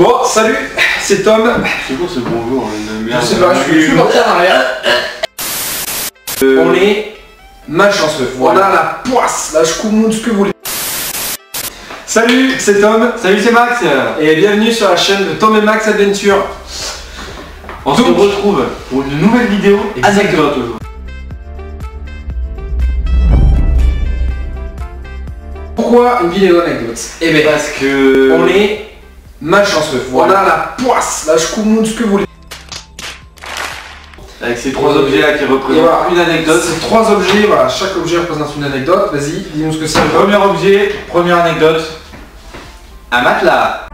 Bon, salut, c'est Tom. C'est quoi ce bonjour? Je sais pas, je suis parti en arrière. On est malchanceux. Voilà la poisse, la schkoumoun, ce que vous voulez. Salut, c'est Tom. Salut, c'est Max. Et bienvenue sur la chaîne de Tom et Max Adventure. On se retrouve pour une nouvelle vidéo anecdote. Pourquoi une vidéo anecdote? Eh bien Parce que on est malchanceux. Voilà la poisse, la schkoumoun, ce que vous voulez. Avec ces trois objets là qui représentent voilà, une anecdote. Ces trois objets, voilà, chaque objet représente une anecdote. Vas-y, dis-nous ce que c'est. Premier objet, première anecdote. Un matelas.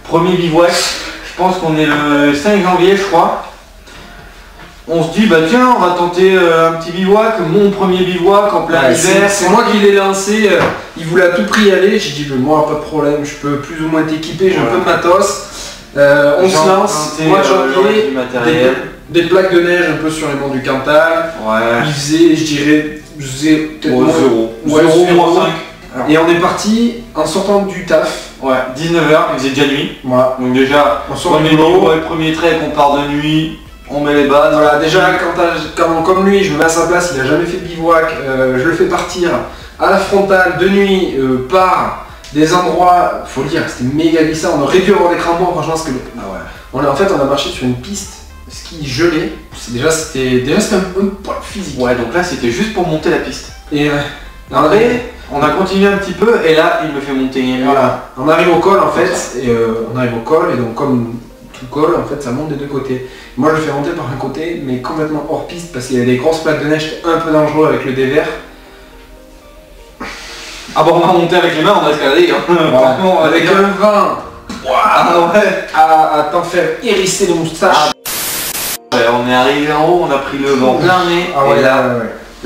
Premier bivouac, je pense qu'on est le 5 janvier je crois. On se dit bah tiens on va tenter un petit bivouac, mon premier bivouac en plein hiver. C'est moi qui l'ai lancé, il voulait à tout prix y aller, j'ai dit bah, moi pas de problème, je peux plus ou moins t'équiper, j'ai un peu de matos. On se lance, mois de janvier, des plaques de neige un peu sur les monts du Cantal. Ouais. Il faisait, je dirais, peut-être moins 0, ouais, 0, 5. Et on est parti en sortant du taf. Ouais, 19h, il faisait déjà nuit. Voilà. Donc déjà, On sort premier du boulot. bivouac, premier trek, on part de nuit, on met les bases. Voilà, déjà comme lui, je me mets à sa place, il a jamais fait de bivouac, je le fais partir à la frontale de nuit par des endroits, faut le dire, c'était méga glissant, on aurait dû avoir des crampons, franchement, parce que en fait on a marché sur une piste ski gelée, c'était un poids physique. Ouais, donc là c'était juste pour monter la piste. Et après, on a continué un petit peu et là il me fait monter. Voilà, on arrive au col en fait, et on arrive au col et donc comme tout col en fait ça monte des deux côtés. Moi je le fais monter par un côté mais complètement hors piste parce qu'il y a des grosses plaques de neige, c'était un peu dangereux avec le dévers. Ah bon, on a monté avec les mains, on a escaladé. Hein. Franchement, avec un vin Ah ouais. à t'en faire hérisser les moustaches. Ouais, on est arrivé en haut, on a pris le vent plein nez. Ah ouais, et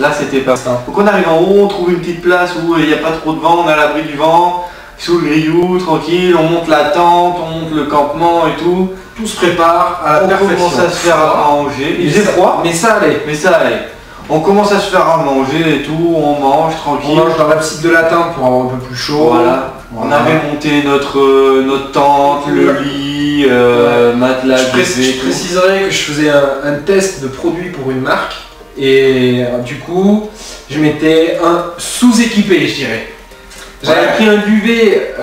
là c'était pas ça. Donc on arrive en haut, on trouve une petite place où il n'y a pas trop de vent, on est à l'abri du vent, sous le grillou, tranquille, on monte la tente, on monte le campement et tout. Tout se prépare à la perfection. On commence à se faire à manger. Il faisait froid, mais ça allait. mais ça allait. On commence à se faire à manger et tout, on mange tranquille. On mange dans la petite de la tente pour avoir un peu plus chaud. Voilà. On avait monté notre tente, le lit, matelas. Je préciserai que je faisais un test de produit pour une marque et du coup je m'étais sous-équipé, je dirais. J'avais pris un duvet,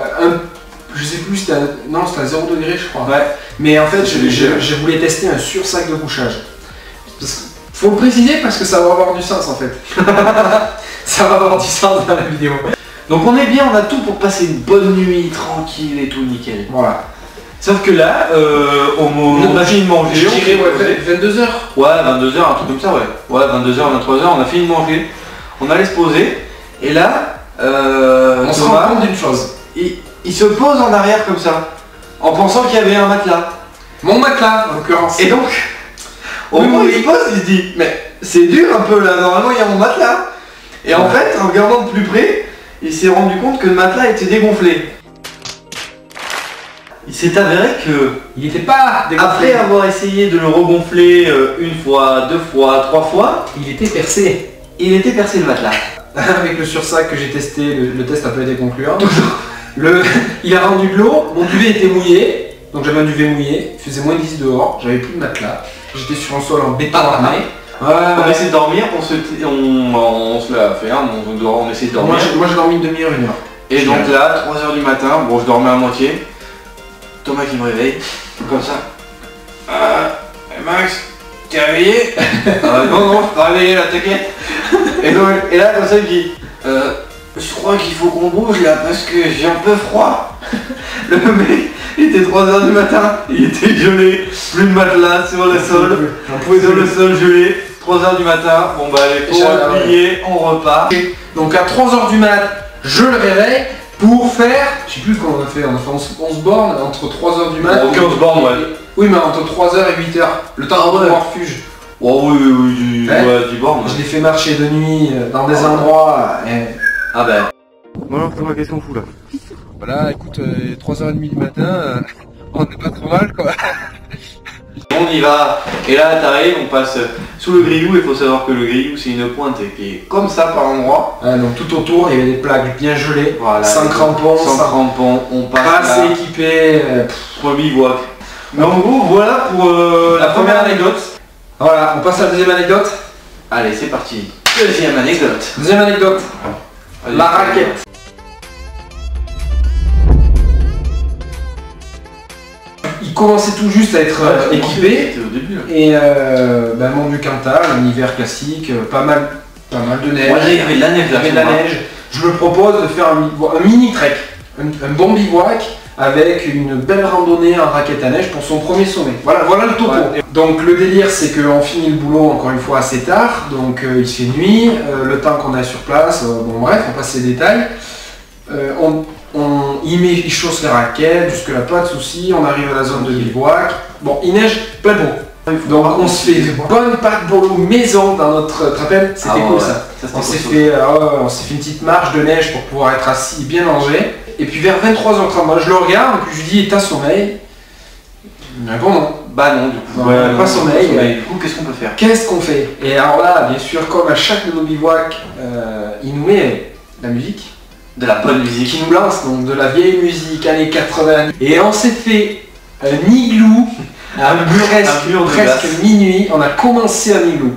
je sais plus, c'était à 0 degré je crois. Ouais. Mais en fait je voulais tester un sursac de couchage. Faut le préciser parce que ça va avoir du sens en fait. Ça va avoir du sens dans la vidéo. Donc on est bien, on a tout pour passer une bonne nuit, tranquille et tout, nickel. Voilà. Sauf que là, on a fini de manger. Je dirais 22h. Ouais, 22h, un truc comme ça, ouais. Ouais, 22h, 23h, on a fini de manger. On allait se poser. Et là, on se rend compte d'une chose. Il se pose en arrière comme ça, en pensant qu'il y avait un matelas. Mon matelas, en l'occurrence. Et donc, au moment où il se pose, il se dit, mais c'est dur un peu là, normalement il y a mon matelas. Et en fait, en regardant de plus près, il s'est rendu compte que le matelas était dégonflé. Il s'est avéré que, il n'était pas dégonflé. Après avoir essayé de le regonfler une fois, deux fois, trois fois, il était percé. Il était percé le matelas. Avec le sursac que j'ai testé, le test n'a pas été concluant. Il a rendu de l'eau, mon duvet était mouillé, donc j'avais un duvet mouillé, il faisait moins 10 dehors, j'avais plus de matelas, j'étais sur un sol en béton armé. On essaie de dormir, on se l'a fait, hein, on essaie de dormir. Moi j'ai dormi une demi-heure, une heure. Et donc là, 3h du matin, bon je dormais à moitié, Thomas qui me réveille, comme ça. Max, t'es réveillé? Non, je suis pas réveillé là, t'inquiète. Et là, comme ça, il me dit, je crois qu'il faut qu'on bouge là parce que j'ai un peu froid. Le mec, il était 3h du matin, il était gelé, plus de matelas sur le sol, sur le sol gelé, 3h du matin, bon bah allez, on va plier, on repart. Donc à 3h du mat, je le réveille pour faire, je sais plus ce qu'on a fait 11 bornes entre 3h du mat. 15 bornes, ouais. Oui, mais entre 3h et 8h, le temps de voir refuge. Oh oui, 10 bornes. Je l'ai fait marcher de nuit dans des endroits. Ah ben. Bon alors Thomas, qu'est-ce qu'on fout là? Voilà, écoute, 3h30 du matin, on n'est pas trop mal quoi. On y va. Et là t'arrives, on passe sous le grillou. Il faut savoir que le grillou c'est une pointe qui est comme ça par endroit. Donc tout autour il y avait des plaques bien gelées, voilà, sans crampons, on passe assez équipé pour le bivouac. Mais en gros voilà pour la première anecdote. Voilà, on passe à la deuxième anecdote. Allez c'est parti. Deuxième anecdote. Deuxième anecdote. Allez, la raquette. Il commençait tout juste à être équipé. Au début, là. Et Mont du Cantal, un hiver classique, pas mal de neige. Ouais, il y avait de la neige. Il y avait de la neige. Je me propose de faire un mini trek, un bon bivouac avec une belle randonnée en raquette à neige pour son premier sommet. Voilà le topo. Ouais. Donc le délire c'est qu'on finit le boulot encore une fois assez tard, donc il se fait nuit, le temps qu'on est sur place, bon bref, on passe les détails. Il chausse les raquettes, jusque là pas de soucis, on arrive à la zone de bivouac. Bon, il neige plein pot. Donc on se fait une bonne pack-bolo maison dans notre trapèze, c'était cool ça. On s'est fait une petite marche de neige pour pouvoir être assis et bien manger. Et puis vers 23h30, moi je le regarde, puis je lui dis t'as sommeil? Il me répond non. Bah non, du coup. Pas sommeil. Du coup, qu'est-ce qu'on peut faire? Qu'est-ce qu'on fait? Et alors là, bien sûr, comme à chaque de nos bivouacs, il nous met la musique. De la bonne musique. Qui nous lance, donc de la vieille musique, années 80. Et on s'est fait un igloo à presque minuit. On a commencé un igloo.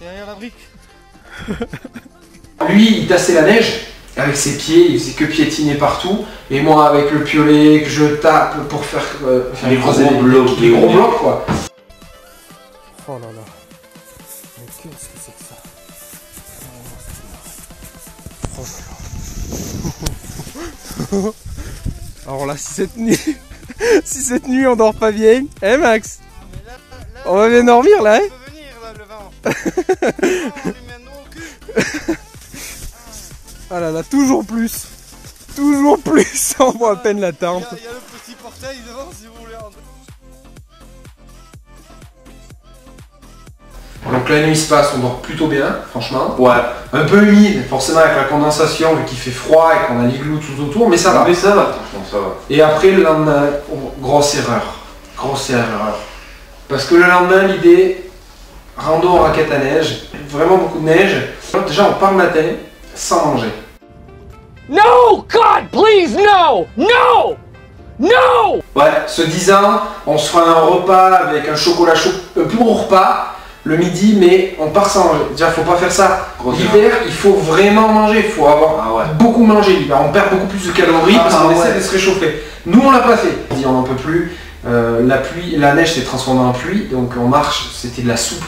Derrière la brique. Lui, il tassait la neige avec ses pieds, il faisait que piétiner partout. Et moi, avec le piolet que je tape pour faire les gros blocs, quoi. Oh là là. Mais qu'est-ce que c'est que ça? Oh là là. Alors là, si cette nuit on dort pas bien, hein Max? On va bien dormir là, hein? Ah là là, toujours plus, on voit à peine la tente. Il y a le petit portail devant si vous voulez. Donc la nuit se passe, on dort plutôt bien, franchement. Ouais. Un peu humide, forcément avec la condensation, vu qu'il fait froid et qu'on a l'igloo tout autour, mais ça va. Mais ça va, franchement, ça va. Et après le lendemain, grosse erreur. Parce que le lendemain, l'idée, rando en raquette à neige, vraiment beaucoup de neige. Déjà on part le matin, sans manger. No! God, please, no! No! No! Ouais, se disant, on se fera un repas avec un chocolat chaud, un plus gros repas, le midi, mais on part sans manger. Déjà, faut pas faire ça. L'hiver, il faut vraiment manger, il faut avoir beaucoup mangé l'hiver. On perd beaucoup plus de calories parce qu'on essaie de se réchauffer. Nous, on l'a pas fait. On dit, on n'en peut plus. La neige s'est transformée en pluie, donc on marche, c'était de la soupe.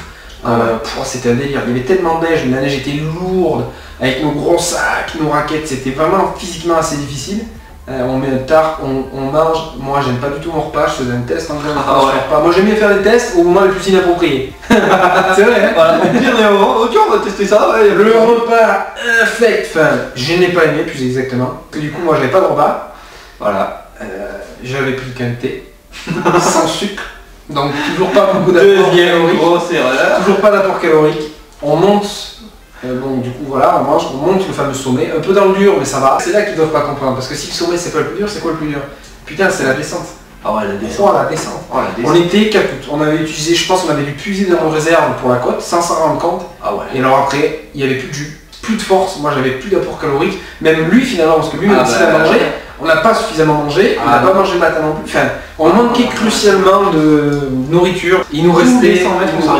C'était un délire. Il y avait tellement de neige, la neige était lourde, avec nos gros sacs, nos raquettes, c'était vraiment physiquement assez difficile. On met un tard, on mange. Moi j'aime pas du tout mon repas, je faisais un test en repas. Moi j'aime bien faire des tests au moment le plus inapproprié. C'est vrai, hein? Voilà. Ok, on va tester ça. Ouais. Le repas infect, enfin je n'ai pas aimé plus exactement. Que du coup moi j'avais pas de repas. Voilà. J'avais pris qu'un thé. Sans sucre. Donc toujours pas beaucoup d'apport calorique. Toujours pas d'apport calorique. On monte. Donc du coup voilà, on mange, on monte le fameux sommet, un peu dans le dur mais ça va. C'est là qu'ils doivent pas comprendre, parce que si le sommet c'est pas le plus dur, c'est quoi le plus dur? Putain, c'est la descente. Ah ouais, la descente. Oh, la descente. On était capoute, on avait utilisé, je pense qu'on avait dû puiser dans nos réserves pour la côte sans s'en rendre compte. Ah ouais. Et alors après, il y avait plus de jus, plus de force, moi j'avais plus d'apport calorique. Même lui finalement, parce que lui même s'il a mangé, on n'a pas suffisamment mangé, on n'a pas mangé le matin non plus. Enfin, on manquait crucialement de nourriture. Il nous restait,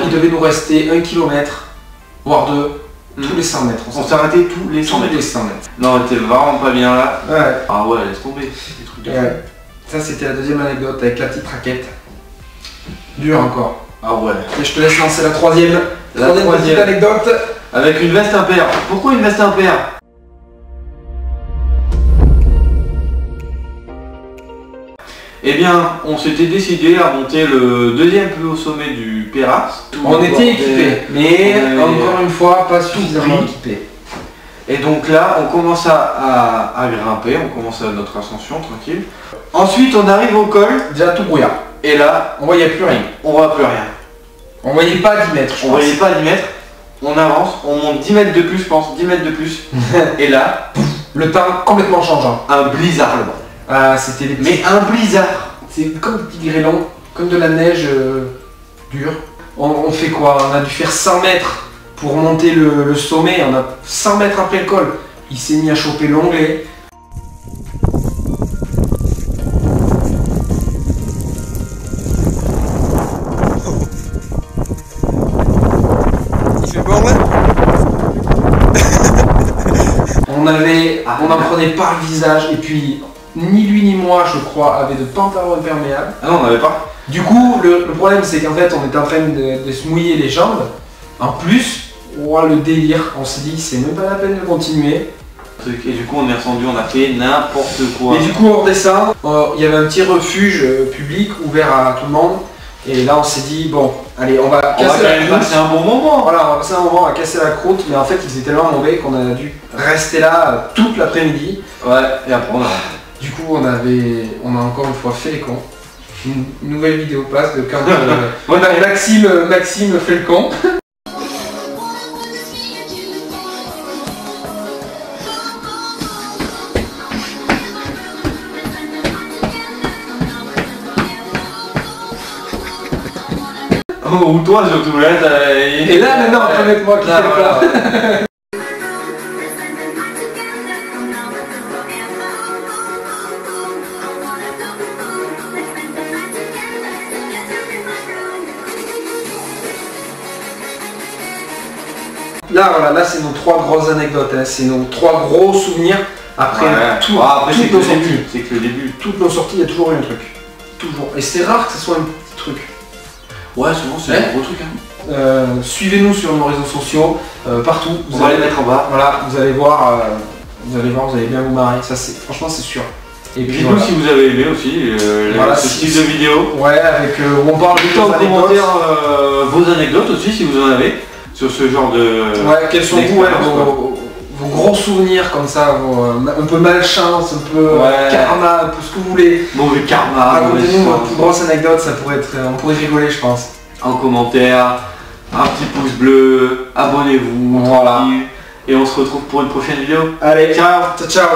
il devait nous rester 1 km, voire 2. Tous les 100 mètres. On s'est arrêté tous les 100 mètres. Non, on était vraiment pas bien là. Ouais. Ah ouais, laisse tomber. Des trucs de fou. Ça c'était la deuxième anecdote avec la petite raquette. Dur encore. Ah ouais. Et je te laisse lancer la troisième. La troisième petite anecdote. Avec une veste impaire. Pourquoi une veste impaire? Eh bien, on s'était décidé à monter le deuxième plus haut sommet du Péras. On était équipés, mais encore une fois, pas suffisamment équipés. Et donc là, on commence à grimper, on commence notre ascension tranquille. Ensuite, on arrive au col. Déjà tout brouillard. Et là, on voyait plus rien. On voit plus rien. On voyait pas 10 mètres, je pense. On voyait pas 10 mètres. On avance, on monte 10 mètres de plus, je pense, 10 mètres de plus. Et là, le temps complètement changeant. Un blizzard là-bas. Ah, c'était les petits... Mais un blizzard c'est comme des petits grêlons, comme de la neige dure. On fait quoi? On a dû faire 100 mètres pour monter le sommet, on a 100 mètres après le col. Il s'est mis à choper l'onglet. Il fait bon là? On en prenait par le visage et puis ni lui ni moi je crois avait de pantalon imperméable. Ah non, on n'avait pas. Du coup le problème c'est qu'en fait on était en train de se mouiller les jambes. En plus, oh, le délire, on s'est dit c'est même pas la peine de continuer. Et du coup on est descendu, on a fait n'importe quoi. Et du coup on redescend, il y avait un petit refuge public ouvert à tout le monde. Et là on s'est dit bon, allez on va casser la croûte. C'est un bon moment. Voilà, on va passer un moment à casser la croûte, mais en fait il faisait tellement mauvais qu'on a dû rester là toute l'après-midi. Ouais, et après on a... Du coup on a encore une fois fait les cons. Une nouvelle vidéo passe de quand Maxime fait le con. Ou toi surtout là, Et là maintenant on peut mettre moi qui fait le con. Là voilà, là c'est nos 3 grosses anecdotes, hein. C'est nos 3 gros souvenirs après après c'est toutes que nos le sorties. début. C'est que le début. Toutes nos sorties, il y a toujours eu un truc. Toujours. Et c'est rare que ce soit un petit truc. Ouais, souvent c'est un gros truc. Hein. Suivez-nous sur nos réseaux sociaux, partout. On va les mettre en bas. Voilà, vous allez voir, vous allez bien vous marrer. Ça c'est, franchement c'est sûr. Et puis dites-nous si vous avez aimé aussi voilà, ce style de vidéo. Ouais, avec où on parle Dites en commentaire vos anecdotes aussi si vous en avez sur ce genre de. Ouais, quels sont vos gros souvenirs comme ça, un peu malchance, un peu karma, un peu ce que vous voulez. Mauvais karma. Racontez-nous votre plus grosse anecdote, ça pourrait être, on pourrait rigoler je pense. En commentaire, un petit pouce bleu, abonnez-vous, voilà. et on se retrouve pour une prochaine vidéo. Allez, ciao, ciao.